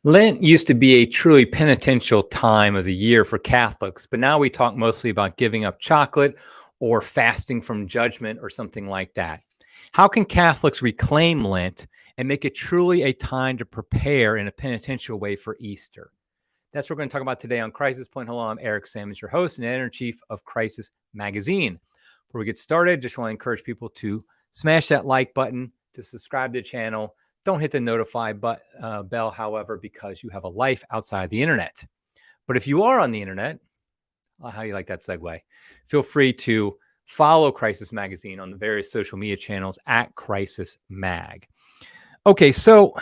Lent used to be a truly penitential time of the year for Catholics, but now we talk mostly about giving up chocolate or fasting from judgment or something like that. How can Catholics reclaim Lent and make it truly a time to prepare in a penitential way for Easter? That's what we're going to talk about today on Crisis Point. Hello, I'm Eric Sammons, your host and editor-in-chief of Crisis Magazine. Before we get started, just want to encourage people to smash that like button, to subscribe to the channel. Don't hit the notify bell, however, because you have a life outside the internet. But if you are on the internet, how you like that segue? Feel free to follow Crisis Magazine on the various social media channels at Crisis Mag. Okay, so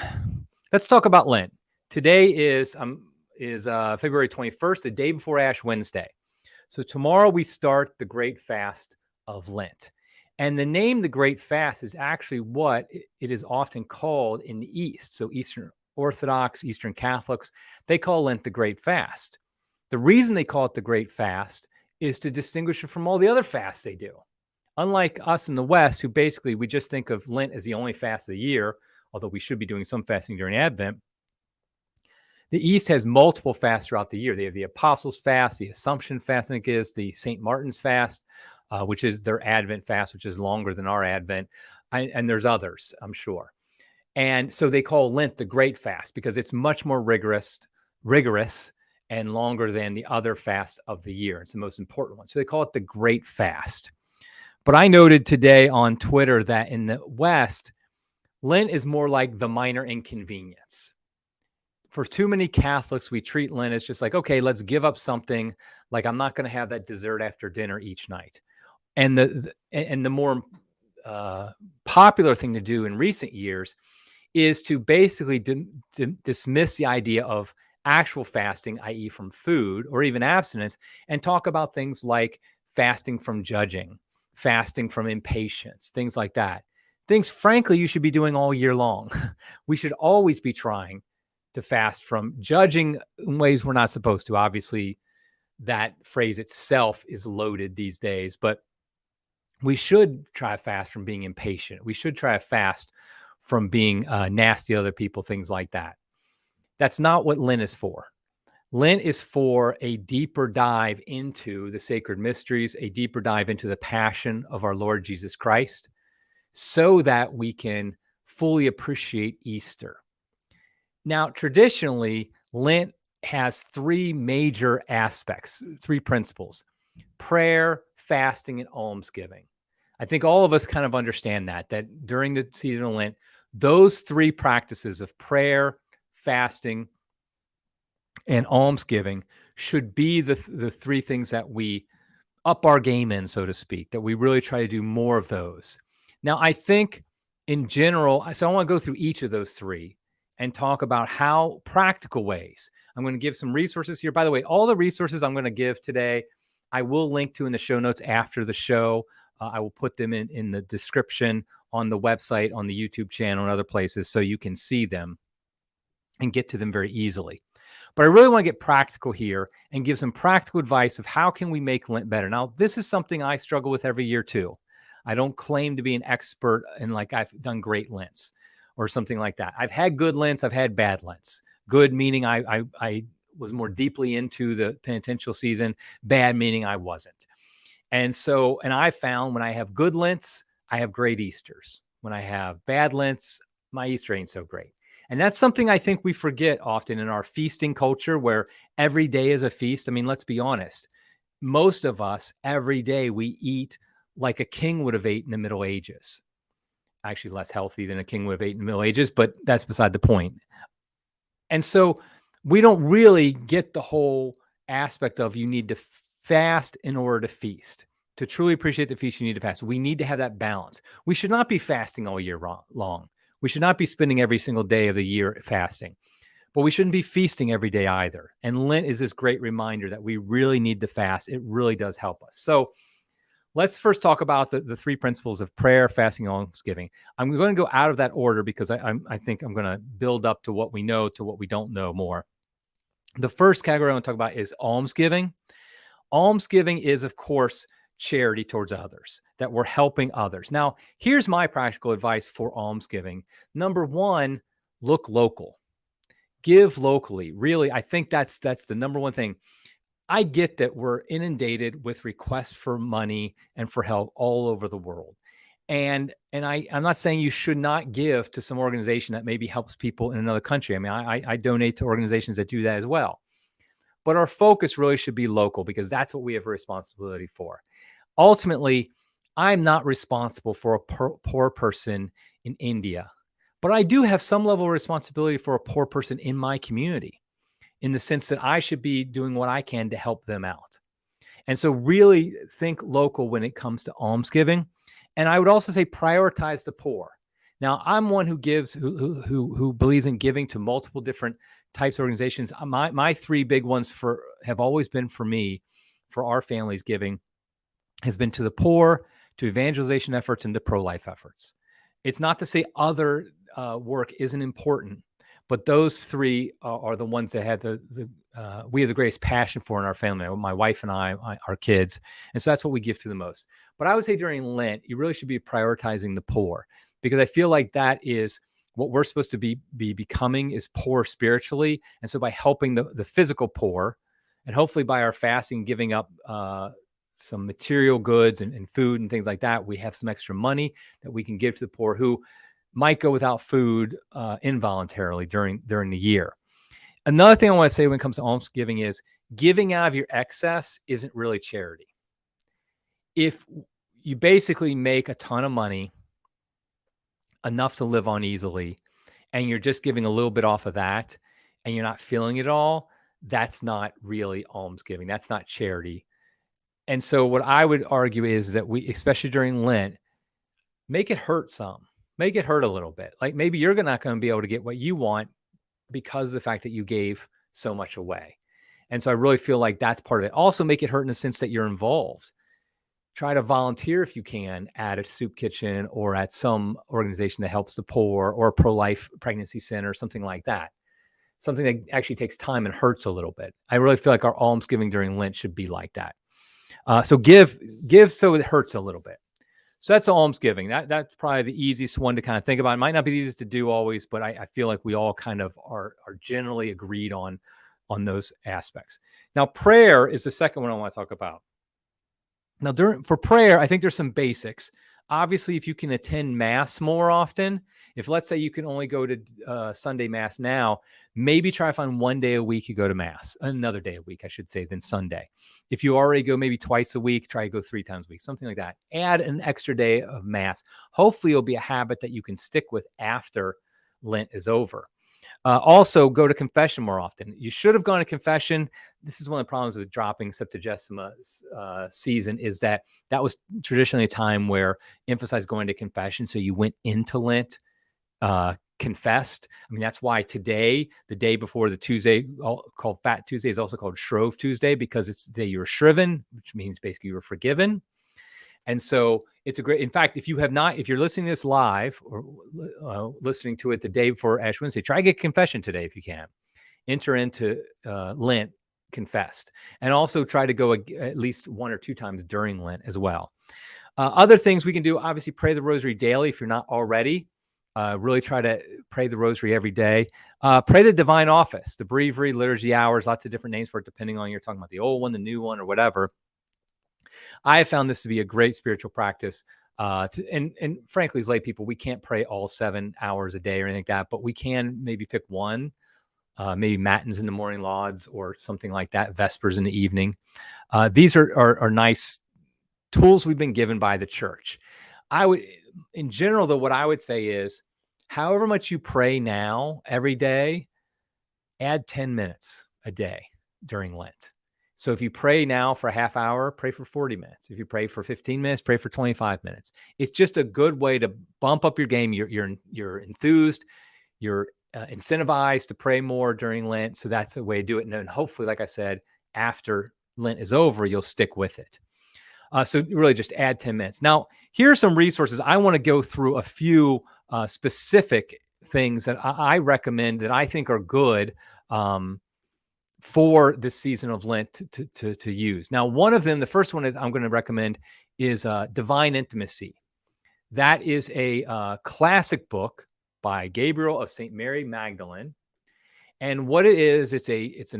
let's talk about Lent. Today is February 21st, the day before Ash Wednesday. So tomorrow we start the Great Fast of Lent. And the name the Great Fast is actually what it is often called in the East. So Eastern Orthodox, Eastern Catholics, they call Lent the Great Fast. The reason they call it the Great Fast is to distinguish it from all the other fasts they do. Unlike us in the West, who basically we just think of Lent as the only fast of the year, although we should be doing some fasting during Advent. The East has multiple fasts throughout the year. They have the Apostles' Fast, the Assumption Fast, I think is the St. Martin's Fast, which is their Advent fast, which is longer than our Advent. And there's others, I'm sure. And so they call Lent the Great Fast because it's much more rigorous and longer than the other fasts of the year. It's the most important one. So they call it the Great Fast. But I noted today on Twitter that in the West, Lent is more like the minor inconvenience. For too many Catholics, we treat Lent as just like, okay, let's give up something. Like I'm not going to have that dessert after dinner each night. And the more popular thing to do in recent years is to basically dismiss the idea of actual fasting, i.e. from food or even abstinence, and talk about things like fasting from judging, fasting from impatience, things like that. Things, frankly, you should be doing all year long. We should always be trying to fast from judging in ways we're not supposed to. Obviously, that phrase itself is loaded these days, but we should try to fast from being impatient. We should try to fast from being nasty to other people, things like that. That's not what Lent is for. Lent is for a deeper dive into the sacred mysteries, a deeper dive into the passion of our Lord Jesus Christ, so that we can fully appreciate Easter. Now, traditionally, Lent has three major aspects, three principles: prayer, fasting, and almsgiving. I think all of us kind of understand that during the season of Lent, those three practices of prayer, fasting, and almsgiving should be the three things that we up our game in, so to speak, that we really try to do more of those. Now, I think in general, so I want to go through each of those three and talk about how practical ways. I'm going to give some resources here. By the way, all the resources I'm going to give today, I will link to in the show notes after the show. I will put them in the description on the website, on the YouTube channel, and other places so you can see them and get to them very easily. But I really want to get practical here and give some practical advice of how can we make Lent better. Now, this is something I struggle with every year too. I don't claim to be an expert and like I've done great Lents or something like that. I've had good Lents. I've had bad Lents. Good meaning I was more deeply into the penitential season. Bad meaning I wasn't. And I found when I have good Lents, I have great Easters. When I have bad Lents, my Easter ain't so great. And that's something I think we forget often in our feasting culture where every day is a feast. I mean, let's be honest. Most of us, every day we eat like a king would have ate in the Middle Ages. Actually less healthy than a king would have ate in the Middle Ages, but that's beside the point. And so we don't really get the whole aspect of you need to fast in order to feast. To truly appreciate the feast, you need to fast. We need to have that balance. We should not be fasting all year long. We should not be spending every single day of the year fasting, but we shouldn't be feasting every day either. And Lent is this great reminder that we really need to fast. It really does help us. So let's first talk about the three principles of prayer, fasting, and almsgiving. I'm going to go out of that order because I think I'm going to build up to what we know, to what we don't know more. The first category I want to talk about is almsgiving. Almsgiving is, of course, charity towards others, that we're helping others. Now, here's my practical advice for almsgiving. Number one, look local. give locally. Really, I think that's the number one thing. I get that we're inundated with requests for money and for help all over the world. I'm not saying you should not give to some organization that maybe helps people in another country. I mean, I donate to organizations that do that as well. But our focus really should be local, because that's what we have a responsibility for. Ultimately, I'm not responsible for a poor person in India, but I do have some level of responsibility for a poor person in my community, in the sense that I should be doing what I can to help them out. And so really think local when it comes to almsgiving. And I would also say prioritize the poor. Now, I'm one who gives, who believes in giving to multiple different types of organizations. My three big ones have always been for me, for our family's giving, has been to the poor, to evangelization efforts, and to pro-life efforts. It's not to say other work isn't important, but those three are the ones that had we have the greatest passion for in our family. My wife and I, our kids, and so that's what we give to the most. But I would say during Lent, you really should be prioritizing the poor, because I feel like that is what we're supposed to be becoming, is poor spiritually. And so by helping the physical poor, and hopefully by our fasting, giving up some material goods and food and things like that, we have some extra money that we can give to the poor who might go without food involuntarily during the year. Another thing I want to say when it comes to almsgiving is giving out of your excess isn't really charity. If you basically make a ton of money, enough to live on easily, and you're just giving a little bit off of that, and you're not feeling it all, that's not really almsgiving. That's not charity. And so what I would argue is that we, especially during Lent, make it hurt some. Make it hurt a little bit. Like maybe you're not going to be able to get what you want because of the fact that you gave so much away. And so I really feel like that's part of it. Also make it hurt in the sense that you're involved. Try to volunteer if you can at a soup kitchen or at some organization that helps the poor, or a pro-life pregnancy center, something like that. Something that actually takes time and hurts a little bit. I really feel like our almsgiving during Lent should be like that. So give so it hurts a little bit. So that's almsgiving. That's probably the easiest one to kind of think about. It might not be the easiest to do always, but I feel like we all kind of are generally agreed on those aspects. Now, prayer is the second one I want to talk about. Now, for prayer, I think there's some basics. Obviously, if you can attend Mass more often, if let's say you can only go to Sunday Mass now, maybe try to find one day a week you go to Mass, another day a week, I should say, than Sunday. If you already go maybe twice a week, try to go 3 times a week, something like that. Add an extra day of Mass. Hopefully, it'll be a habit that you can stick with after Lent is over. Also, go to confession more often. You should have gone to confession. This is one of the problems with dropping Septuagesima season, is that was traditionally a time where emphasized going to confession. So you went into Lent confessed. I mean, that's why today, the day before the Tuesday called Fat Tuesday, is also called Shrove Tuesday, because it's the day you were shriven, which means basically you were forgiven. And so it's a great, in fact, if you're listening to this live or listening to it the day before Ash Wednesday, try to get confession today if you can. Enter into Lent confessed, and also try to go at least 1 or 2 times during Lent as well. Other things we can do, obviously, pray the rosary daily if you're not already. Really try to pray the rosary every day. Pray the divine office, the breviary, liturgy hours, lots of different names for it, depending on you're talking about the old one, the new one, or whatever. I have found this to be a great spiritual practice. And frankly, as lay people, we can't pray all 7 hours a day or anything like that, but we can maybe pick one, maybe matins in the morning, lauds, or something like that, vespers in the evening. These are nice tools we've been given by the church. In general, though, what I would say is, however much you pray now every day, add 10 minutes a day during Lent. So if you pray now for a half hour, pray for 40 minutes. If you pray for 15 minutes, pray for 25 minutes. It's just a good way to bump up your game. You're enthused, you're incentivized to pray more during Lent. So that's a way to do it. And then hopefully, like I said, after Lent is over, you'll stick with it. So really just add 10 minutes. Now, here are some resources. I want to go through a few specific things that I recommend that I think are good for this season of Lent to use. Now, one of them, the first one is I'm going to recommend is Divine Intimacy. That is a classic book by Gabriel of St. Mary Magdalene. And what it is,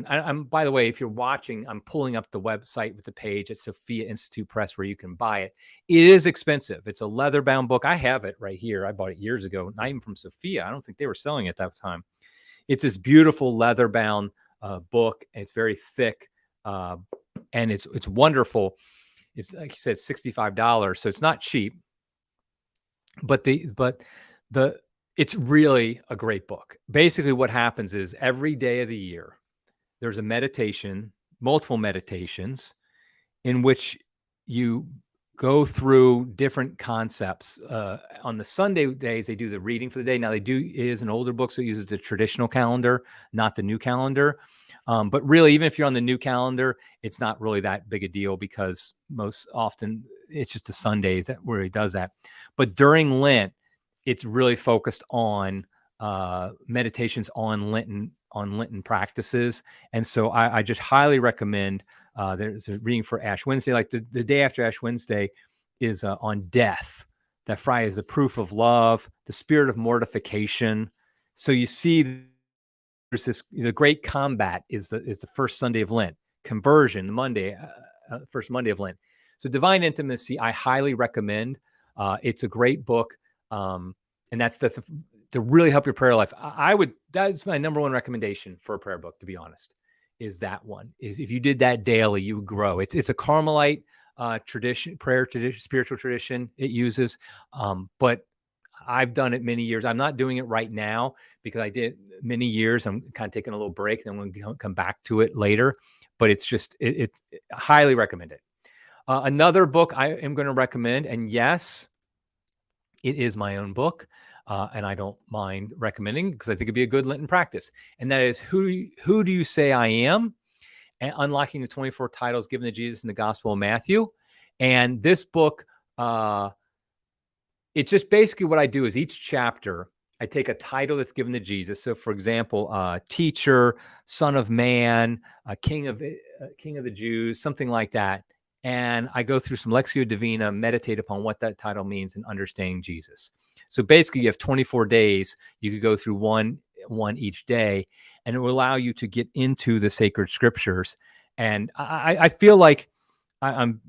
I'm, by the way, if you're watching, I'm pulling up the website with the page at Sophia Institute Press where you can buy it. It is expensive. It's a leather bound book. I have it right here. I bought it years ago, not even from Sophia. I don't think they were selling it at that time. It's this beautiful leather bound book. It's very thick, and it's wonderful. It's, like you said, $65, so it's not cheap. But it's really a great book. Basically, what happens is every day of the year, there's a meditation, multiple meditations, in which you go through different concepts. On the Sunday days, they do the reading for the day. Now, it is an older book, so it uses the traditional calendar, not the new calendar. But really, even if you're on the new calendar, it's not really that big a deal because most often it's just the Sundays where he does that. But during Lent, it's really focused on meditations on Lenten practices. And so I just highly recommend, there's a reading for Ash Wednesday, like the day after Ash Wednesday is on death. That Friday is a proof of love, the spirit of mortification. So you see there's the great combat is the first Sunday of Lent, conversion, the Monday, first Monday of Lent. So divine intimacy, I highly recommend. It's a great book. And that's to really help your prayer life. That's my number one recommendation for a prayer book, to be honest, is that one. Is if you did that daily, you would grow. It's a Carmelite tradition, prayer tradition, spiritual tradition it uses. But I've done it many years. I'm not doing it right now because I did many years. I'm kind of taking a little break, and I'm going to come back to it later. But it's just, it highly recommend it. Another book I am going to recommend, and yes, it is my own book, and I don't mind recommending because I think it'd be a good Lenten practice. And that is Who Do You Say I Am? And Unlocking the 24 Titles Given to Jesus in the Gospel of Matthew. And this book, it's just basically what I do is each chapter, I take a title that's given to Jesus. So, for example, teacher, son of man, king of the Jews, something like that. And I go through some Lectio Divina, meditate upon what that title means and understanding Jesus. So basically, you have 24 days. You could go through one each day, and it will allow you to get into the sacred scriptures. And I feel like I'm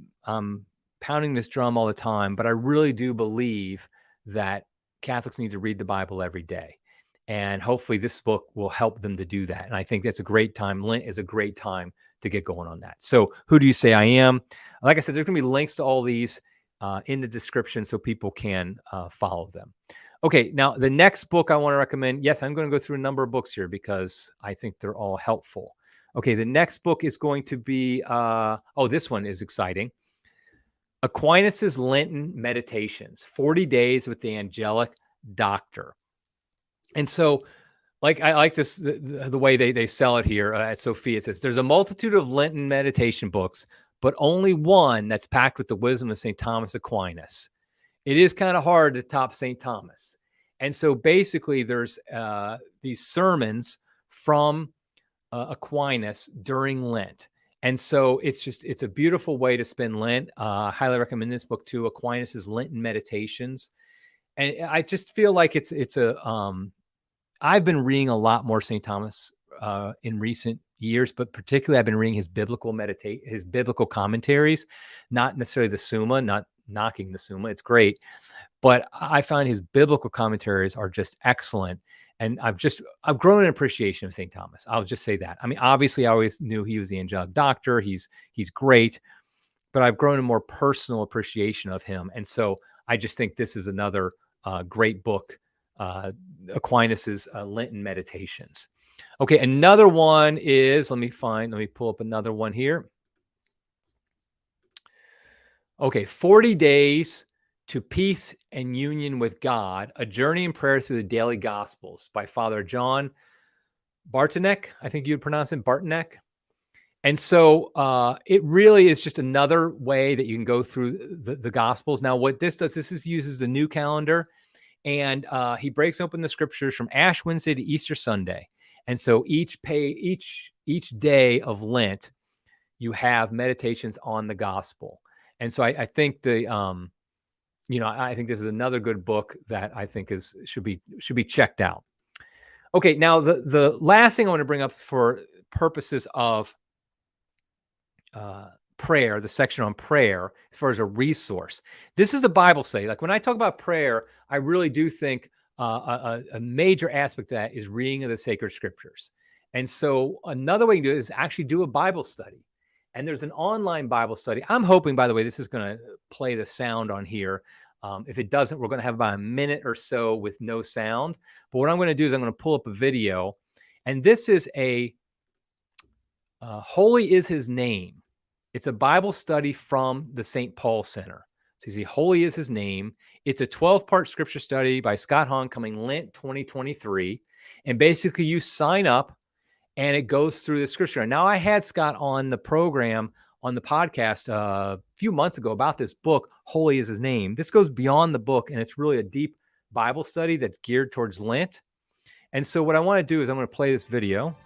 pounding this drum all the time, but I really do believe that Catholics need to read the Bible every day. And hopefully this book will help them to do that. And I think that's a great time. Lent is a great time to get going on that. So Who Do You Say I Am? Like I said, there's going to be links to all these in the description so people can follow them. Okay, now the next book I want to recommend, yes, I'm going to go through a number of books here because I think they're all helpful. Okay, the next book is going to be, this one is exciting. Aquinas's Lenten Meditations, 40 Days with the Angelic Doctor. And so, like, I like this, the way they sell it here at Sophia. It says, there's a multitude of Lenten meditation books, but only one that's packed with the wisdom of St. Thomas Aquinas. It is kind of hard to top St. Thomas. And so basically there's these sermons from Aquinas during Lent. And so it's a beautiful way to spend Lent. I highly recommend this book too, Aquinas's Lenten Meditations. And I just feel like I've been reading a lot more St. Thomas in recent years, but particularly I've been reading his biblical commentaries, not necessarily the Summa, not knocking the Summa. It's great. But I find his biblical commentaries are just excellent. And I've grown an appreciation of St. Thomas. I'll just say that. I mean, obviously I always knew he was the angelic doctor. He's great, but I've grown a more personal appreciation of him. And so I just think this is another great book, Aquinas's Lenten Meditations. Okay, another one is, let me pull up another one here. Okay, 40 Days to Peace and Union with God, A Journey in Prayer Through the Daily Gospels by Father John Bartonek. I think you'd pronounce it Bartonek. And so it really is just another way that you can go through the Gospels. Now, what this does, uses the new calendar, and he breaks open the scriptures from Ash Wednesday to Easter Sunday. And so each day of Lent, you have meditations on the gospel. And so I think I think this is another good book that I think should be checked out. Okay, now the last thing I want to bring up for purposes of prayer, the section on prayer, as far as a resource. This is a Bible study. Like when I talk about prayer, I really do think a major aspect of that is reading of the sacred scriptures. And so another way to do it is actually do a Bible study. And there's an online Bible study. I'm hoping, by the way, this is going to play the sound on here. If it doesn't, we're going to have about a minute or so with no sound. But what I'm going to do is I'm going to pull up a video. And this is a Holy is His Name. It's a Bible study from the St. Paul Center. So you see, Holy is His Name. It's a 12-part scripture study by Scott Hahn coming Lent 2023. And basically you sign up and it goes through the scripture. Now I had Scott on the program, on the podcast a few months ago about this book, Holy is His Name. This goes beyond the book and it's really a deep Bible study that's geared towards Lent. And so what I want to do is I'm going to play this video.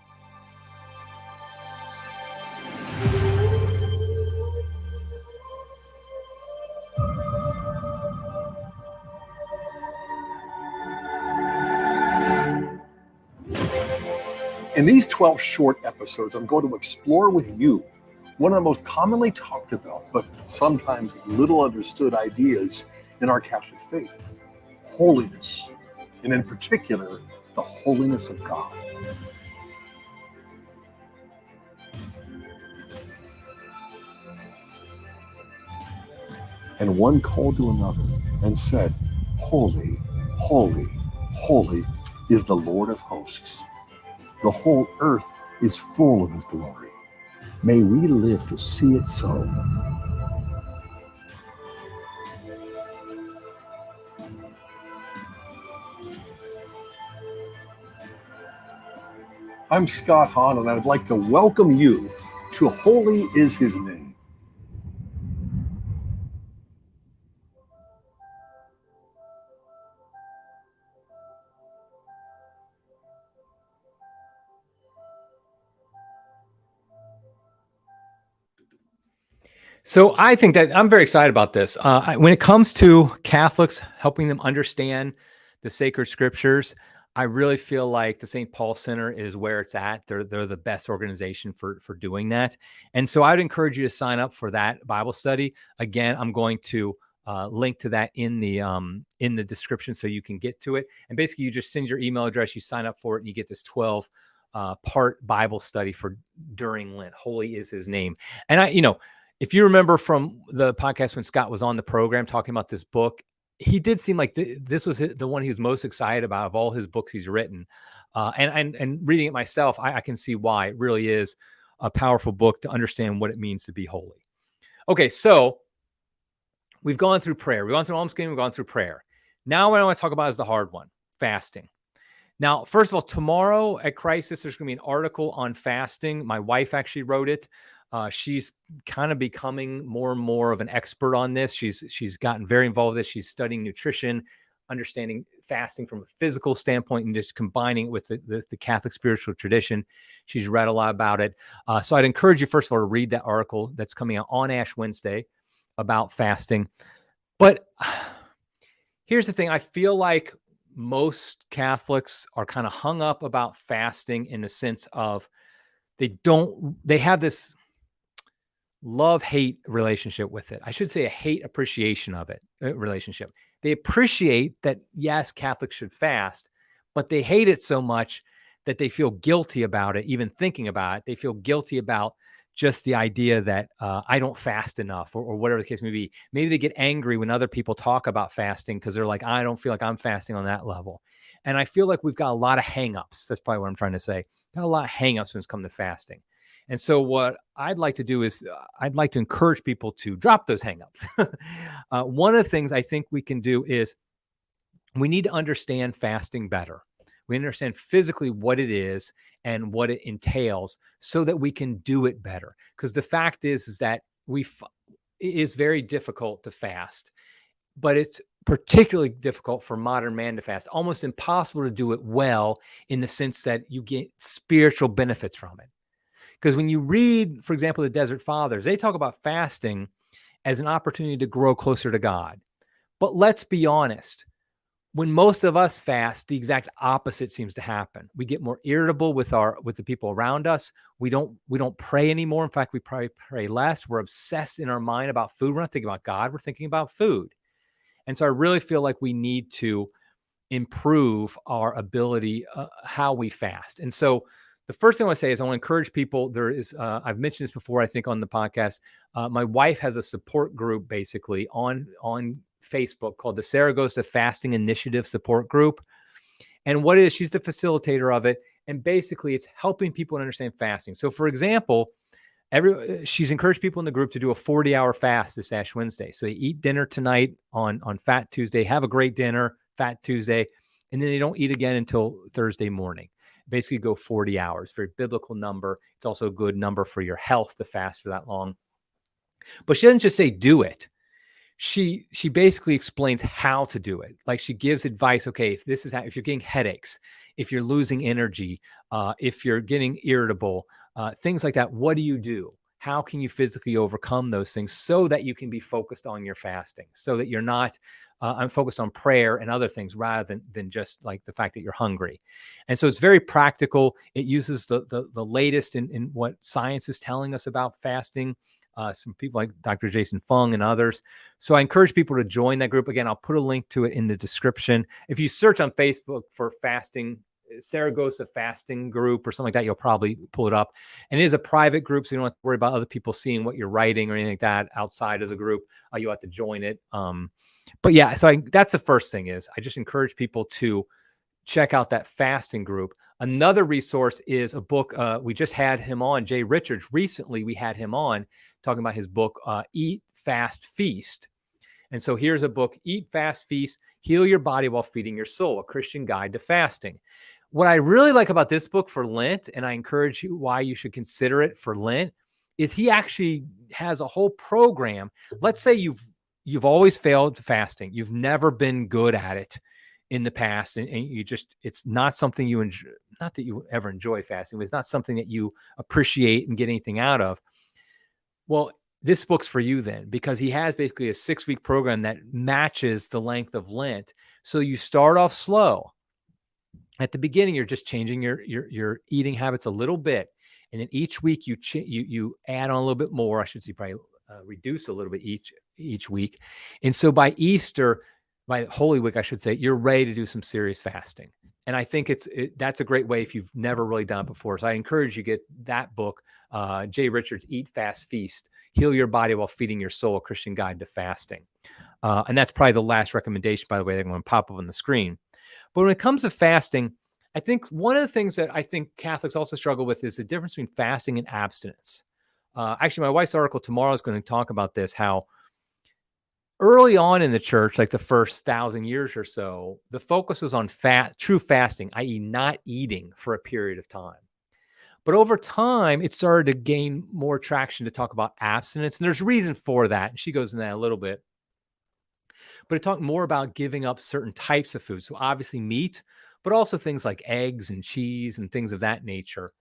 In these 12 short episodes, I'm going to explore with you one of the most commonly talked about, but sometimes little understood ideas in our Catholic faith, holiness, and in particular, the holiness of God. And one called to another and said, "Holy, holy, holy is the Lord of hosts. The whole earth is full of His glory. May we live to see it so." I'm Scott Hahn, and I would like to welcome you to Holy is His Name. So I think that I'm very excited about this. When it comes to Catholics, helping them understand the sacred scriptures, I really feel like the St. Paul Center is where it's at. They're the best organization for doing that. And so I'd encourage you to sign up for that Bible study. Again, I'm going to link to that in the description so you can get to it. And basically, you just send your email address, you sign up for it, and you get this 12 part Bible study for during Lent. Holy is His Name. And if you remember from the podcast when Scott was on the program talking about this book, he did seem like this was the one he was most excited about of all his books he's written. And reading it myself, I can see why. It really is a powerful book to understand what it means to be holy. Okay, so we've gone through prayer. We've gone through almsgiving. We've gone through prayer. Now what I want to talk about is the hard one, fasting. Now, first of all, tomorrow at Crisis, there's going to be an article on fasting. My wife actually wrote it. She's kind of becoming more and more of an expert on this. She's gotten very involved with this. She's studying nutrition, understanding fasting from a physical standpoint, and just combining it with the Catholic spiritual tradition. She's read a lot about it. So I'd encourage you, first of all, to read that article that's coming out on Ash Wednesday about fasting. But here's the thing. I feel like most Catholics are kind of hung up about fasting in the sense of they have this love-hate relationship with it. I should say a hate appreciation of it relationship. They appreciate that, yes, Catholics should fast, but they hate it so much that they feel guilty about it, even thinking about it. They feel guilty about just the idea that I don't fast enough or whatever the case may be. Maybe they get angry when other people talk about fasting because they're like, I don't feel like I'm fasting on that level. And I feel like we've got a lot of hangups. That's probably what I'm trying to say. Got a lot of hangups when it's come to fasting. And so what I'd like to do is I'd like to encourage people to drop those hangups. One of the things I think we can do is we need to understand fasting better. We understand physically what it is and what it entails so that we can do it better. Because the fact is that it is very difficult to fast, but it's particularly difficult for modern man to fast, almost impossible to do it well in the sense that you get spiritual benefits from it. Because when you read, for example, the Desert Fathers, they talk about fasting as an opportunity to grow closer to God. But let's be honest. When most of us fast, the exact opposite seems to happen. We get more irritable with the people around us. We don't pray anymore. In fact, we probably pray less. We're obsessed in our mind about food. We're not thinking about God. We're thinking about food. And so I really feel like we need to improve our ability, how we fast. And so the first thing I want to say is I want to encourage people. There is, I've mentioned this before, I think on the podcast. My wife has a support group basically on Facebook called the Saragossa Fasting Initiative Support Group. And what it is, she's the facilitator of it. And basically it's helping people understand fasting. So for example, she's encouraged people in the group to do a 40-hour fast this Ash Wednesday. So they eat dinner tonight on Fat Tuesday, have a great dinner, Fat Tuesday, and then they don't eat again until Thursday morning. Basically go 40 hours, very biblical number. It's also a good number for your health to fast for that long. But she doesn't just say do it. She basically explains how to do it. Like she gives advice. Okay, if you're getting headaches, if you're losing energy, if you're getting irritable, things like that, what do you do? How can you physically overcome those things so that you can be focused on your fasting, so that you're not I'm focused on prayer and other things rather than just like the fact that you're hungry. And so it's very practical. It uses the latest in what science is telling us about fasting. Some people like Dr. Jason Fung and others. So I encourage people to join that group. Again, I'll put a link to it in the description. If you search on Facebook for fasting, Saragossa fasting group or something like that, you'll probably pull it up. And it is a private group, so you don't have to worry about other people seeing what you're writing or anything like that outside of the group. You'll have to join it. But yeah, so that's the first thing is I just encourage people to check out that fasting group. Another resource is a book. We just had him on, Jay Richards. Recently, we had him on talking about his book, Eat, Fast, Feast. And so here's a book, Eat, Fast, Feast, Heal Your Body While Feeding Your Soul, A Christian Guide to Fasting. What I really like about this book for Lent, and I encourage you why you should consider it for Lent, is he actually has a whole program. Let's say you've always failed fasting. You've never been good at it in the past. And it's not something you enjoy, not that you ever enjoy fasting, but it's not something that you appreciate and get anything out of. Well, this book's for you then, because he has basically a 6-week program that matches the length of Lent. So you start off slow. At the beginning, you're just changing your eating habits a little bit. And then each week you add on a little bit more. I should say probably reduce a little bit each week. And so by Easter, by Holy Week, I should say, you're ready to do some serious fasting. And I think that's a great way if you've never really done it before. So I encourage you to get that book, Jay Richards, Eat, Fast, Feast, Heal Your Body While Feeding Your Soul, A Christian Guide to Fasting. And that's probably the last recommendation, by the way, that I'm going to pop up on the screen. But when it comes to fasting, I think one of the things that I think Catholics also struggle with is the difference between fasting and abstinence. Actually, my wife's article tomorrow is going to talk about this, how early on in the church, like the first 1,000 years or so, the focus was on true fasting, i.e. not eating for a period of time. But over time, it started to gain more traction to talk about abstinence. And there's reason for that. And she goes into that a little bit. But it talked more about giving up certain types of food. So obviously meat, but also things like eggs and cheese and things of that nature.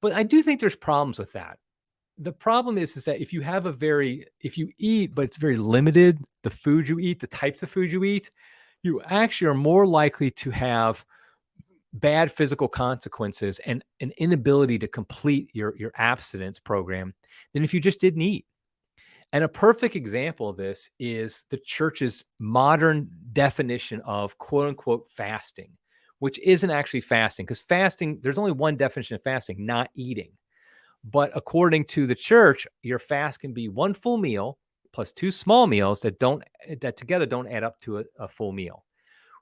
But I do think there's problems with that. The problem is that if you eat, but it's very limited, the food you eat, the types of food you eat, you actually are more likely to have bad physical consequences and an inability to complete your abstinence program than if you just didn't eat. And a perfect example of this is the church's modern definition of quote unquote fasting, which isn't actually fasting, because fasting, there's only one definition of fasting, not eating. But according to the church, your fast can be 1 full meal plus 2 small meals that together don't add up to a full meal,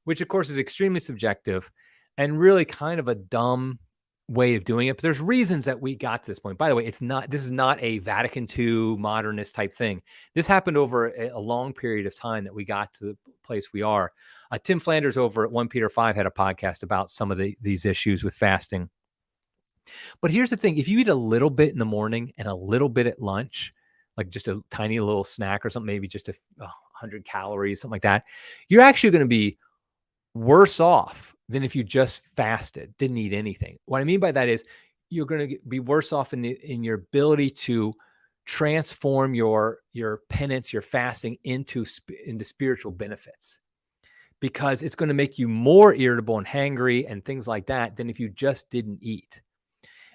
which of course is extremely subjective and really kind of a dumb way of doing it. But there's reasons that we got to this point. By the way, this is not a Vatican II modernist type thing. This happened over a long period of time that we got to the place we are. Tim Flanders over at 1 Peter 5 had a podcast about some of these issues with fasting. But here's the thing. If you eat a little bit in the morning and a little bit at lunch, like just a tiny little snack or something, maybe just 100 calories, something like that, you're actually going to be worse off than if you just fasted, didn't eat anything. What I mean by that is you're going to be worse off in your ability to transform your penance, your fasting into spiritual benefits. because it's going to make you more irritable and hangry and things like that than if you just didn't eat.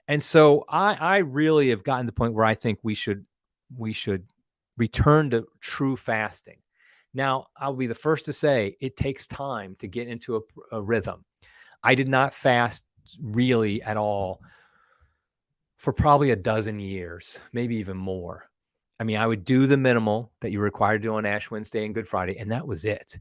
And so I really have gotten to the point where I think we should return to true fasting. Now, I'll be the first to say it takes time to get into a rhythm. I did not fast really at all for probably a dozen years, maybe even more. I mean, I would do the minimal that you're required to do on Ash Wednesday and Good Friday, and that was it.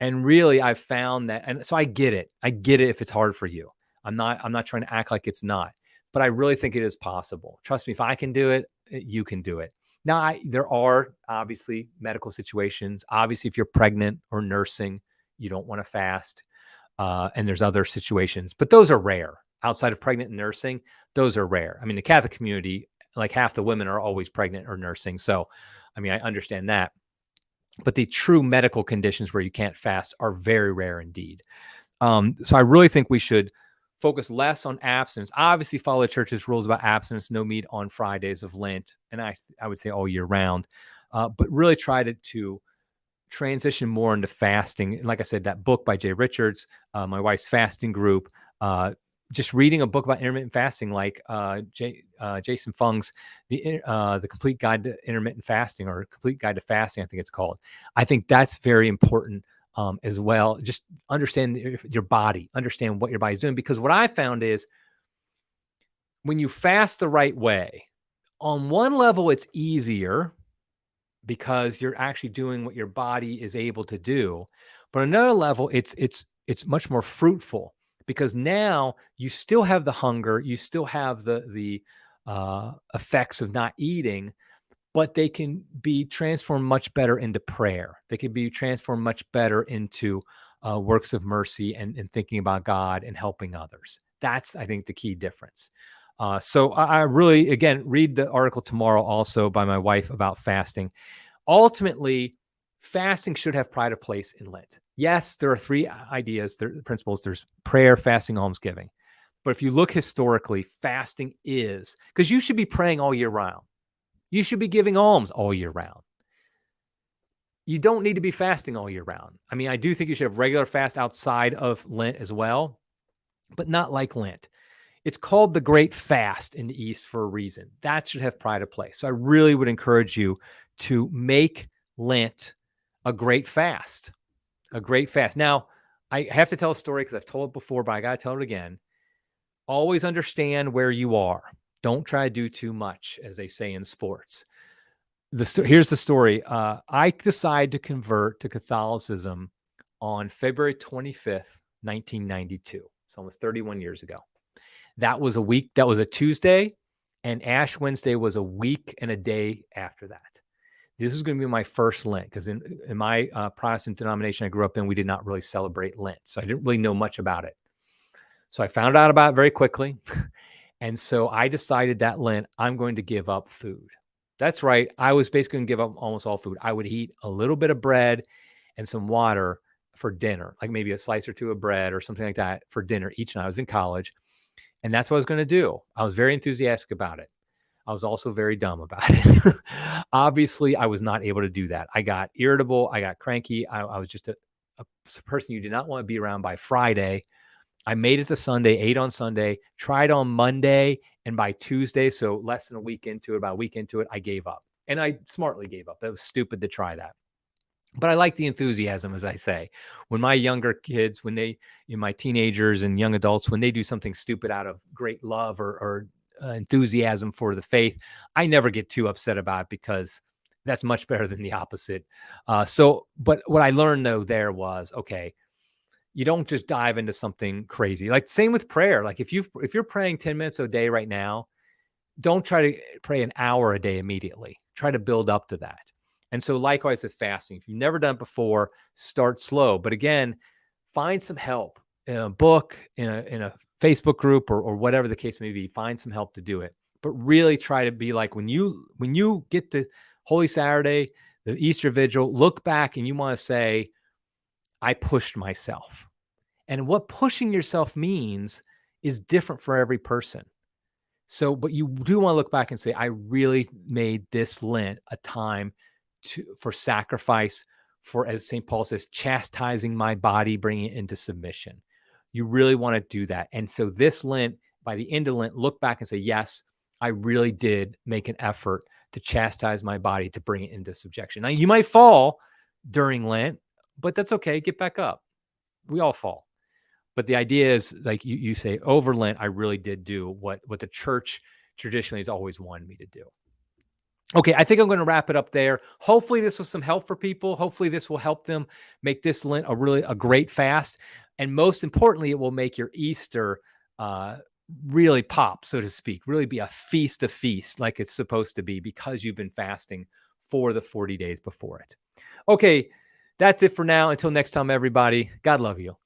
And really, I've found that, and so I get it. I get it if it's hard for you. I'm not trying to act like it's not, but I really think it is possible. Trust me, if I can do it, you can do it. Now, there are obviously medical situations. Obviously, if you're pregnant or nursing, you don't want to fast. And there's other situations, but those are rare. Outside of pregnant and nursing, those are rare. I mean, the Catholic community, like half the women are always pregnant or nursing. So, I mean, I understand that. But the true medical conditions where you can't fast are very rare indeed. So I really think we should focus less on abstinence. Obviously, follow the church's rules about abstinence, no meat on Fridays of Lent, and I would say all year round. But really try to transition more into fasting. And like I said, that book by Jay Richards, my wife's fasting group, just reading a book about intermittent fasting, like Jason Fung's the Complete Guide to Intermittent Fasting, or Complete Guide to Fasting, I think it's called. I think that's very important as well. Just understand your body, understand what your body's doing, because what I found is when you fast the right way, on one level, it's easier because you're actually doing what your body is able to do. But on another level, it's much more fruitful, because now you still have the hunger, you still have the effects of not eating, but they can be transformed much better into prayer. They can be transformed much better into works of mercy and thinking about God and helping others. That's, I think, the key difference. So I really, again, read the article tomorrow also by my wife about fasting. Ultimately, fasting should have pride of place in Lent. Yes, there are three ideas, principles. There's prayer, fasting, almsgiving. But if you look historically, fasting is, because you should be praying all year round. You should be giving alms all year round. You don't need to be fasting all year round. I mean, I do think you should have regular fast outside of Lent as well, but not like Lent. It's called the Great Fast in the East for a reason. That should have pride of place. So I really would encourage you to make Lent a great fast. A great fast. Now, I have to tell a story because I've told it before, but I got to tell it again. Always understand where you are. Don't try to do too much, as they say in sports. Here's the story. I decided to convert to Catholicism on February 25th, 1992. It's almost 31 years ago. That was a Tuesday, and Ash Wednesday was a week and a day after that. This was going to be my first Lent, because in my Protestant denomination I grew up in, we did not really celebrate Lent. So I didn't really know much about it. So I found out about it very quickly. And so I decided that Lent, I'm going to give up food. That's right. I was basically going to give up almost all food. I would eat a little bit of bread and some water for dinner, like maybe a slice or two of bread or something like that for dinner each night. I was in college, and that's what I was going to do. I was very enthusiastic about it. I was also very dumb about it. Obviously, I was not able to do that. I got irritable. I got cranky. I was just a person you did not want to be around by Friday. I made it to Sunday, ate on Sunday, tried on Monday, and by Tuesday, so less than a week into it, about a week into it, I gave up. And I smartly gave up. That was stupid to try that. But I like the enthusiasm, as I say. When my younger kids, my teenagers and young adults, when they do something stupid out of great love or enthusiasm for the faith, I never get too upset about it, because that's much better than the opposite. But what I learned though there was, okay, you don't just dive into something crazy. Like same with prayer. Like if you're praying 10 minutes a day right now, don't try to pray an hour a day immediately. Try to build up to that. And so likewise with fasting, if you've never done it before, start slow. But again, find some help in a book, in a Facebook group, or whatever the case may be. Find some help to do it. But really try to be like when you get to Holy Saturday, the Easter Vigil, look back and you want to say, I pushed myself. And what pushing yourself means is different for every person. So, but you do want to look back and say, I really made this Lent a time for sacrifice, for, as St. Paul says, chastising my body, bringing it into submission. You really want to do that. And so this Lent, by the end of Lent, look back and say, yes, I really did make an effort to chastise my body, to bring it into subjection. Now, you might fall during Lent, but that's okay. Get back up. We all fall. But the idea is, like you say, over Lent, I really did do what the church traditionally has always wanted me to do. Okay, I think I'm going to wrap it up there. Hopefully this was some help for people. Hopefully this will help them make this Lent a great fast. And most importantly, it will make your Easter really pop, so to speak, really be a feast of feasts like it's supposed to be, because you've been fasting for the 40 days before it. Okay, that's it for now. Until next time, everybody. God love you.